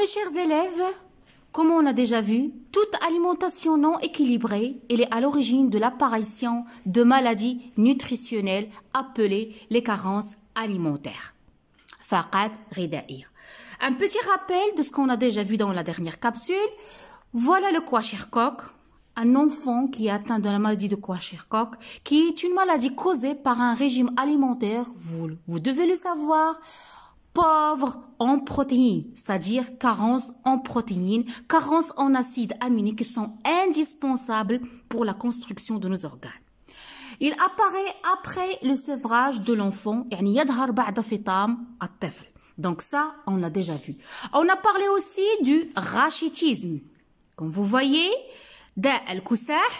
mes chers élèves, comme on a déjà vu, toute alimentation non équilibrée, elle est à l'origine de l'apparition de maladies nutritionnelles appelées les carences alimentaires. Faqat ghidaiya. Un petit rappel de ce qu'on a déjà vu dans la dernière capsule. Voilà le Kwashiorkor, un enfant qui est atteint de la maladie de Kwashiorkor, qui est une maladie causée par un régime alimentaire, vous devez le savoir, pauvre en protéines, c'est-à-dire carence en protéines, carence en acides aminés qui sont indispensables pour la construction de nos organes. Il apparaît après le sevrage de l'enfant, يعني يظهر بعد فطام الطفل. Donc ça, on l'a déjà vu. On a parlé aussi du rachitisme. Comme vous voyez, da al-Kusah,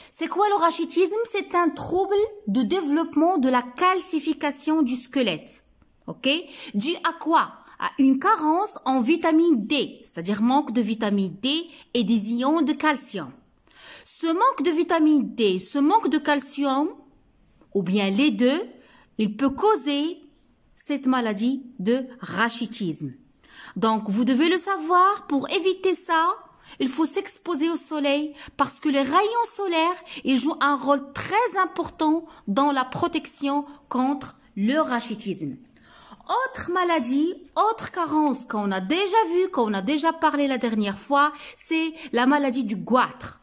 c'est quoi le rachitisme? C'est un trouble de développement de la calcification du squelette. Ok? Dû à quoi? À une carence en vitamine D, c'est-à-dire manque de vitamine D et des ions de calcium. Ce manque de vitamine D, ce manque de calcium, ou bien les deux, il peut causer cette maladie de rachitisme. Donc, vous devez le savoir, pour éviter ça, il faut s'exposer au soleil parce que les rayons solaires, ils jouent un rôle très important dans la protection contre le rachitisme. Autre maladie, autre carence qu'on a déjà vu, qu'on a déjà parlé la dernière fois, c'est la maladie du goitre.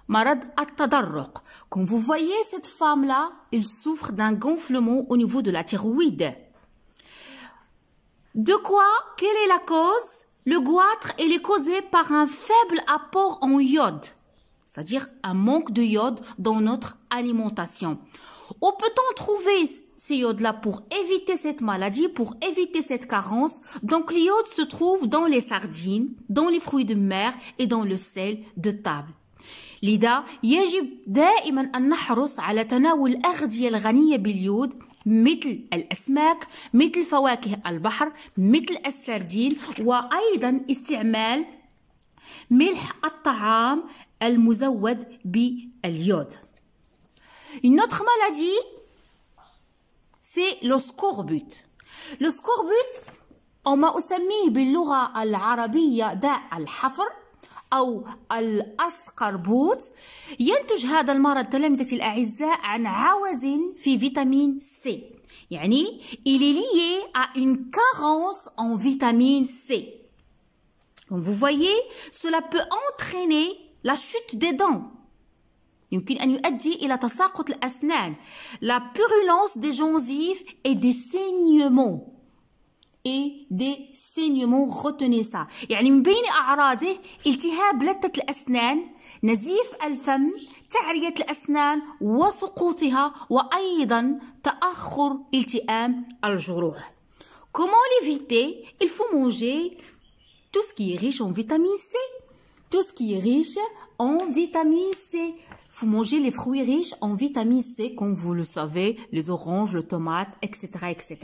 Marad at-tadarruq. Comme vous voyez, cette femme-là, elle souffre d'un gonflement au niveau de la thyroïde. De quoi? Quelle est la cause? Le goitre, il est causé par un faible apport en iode, c'est-à-dire un manque de iode dans notre alimentation. Où peut-on trouver ces iodes-là pour éviter cette maladie, pour éviter cette carence? Donc l'iode se trouve dans les sardines, dans les fruits de mer et dans le sel de table. لذا يجب دائما أن نحرص على تناول الأغذية الغنية باليود مثل الأسماك، مثل فواكه البحر، مثل السردين، وأيضا استعمال ملح الطعام المزود باليود. Une autre maladie, c'est le scorbut. Le scorbut, وما أسميه باللغة العربية داء الحفر أو الأسقربوت. ينتج هذا المرض تلامذتي الأعزاء عن عوز في فيتامين C. يعني il est lié à une carence en vitamine C. Comme vous voyez, cela peut entraîner la chute des dents. يمكن أن يؤدي إلى تساقط الأسنان, la purulence des gencives et des saignements. Et des saignements, retenez ça. يعني من بين أعراضه التهاب لثة الأسنان, نزيف الفم, تعرية الأسنان وسقوطها, وأيضا تأخر التئام الجروح. Comment l'éviter? Il faut manger tout ce qui est riche en vitamine C. Tout ce qui est riche en vitamine C. Il faut manger les fruits riches en vitamine C, comme vous le savez, les oranges, les tomates, etc., etc.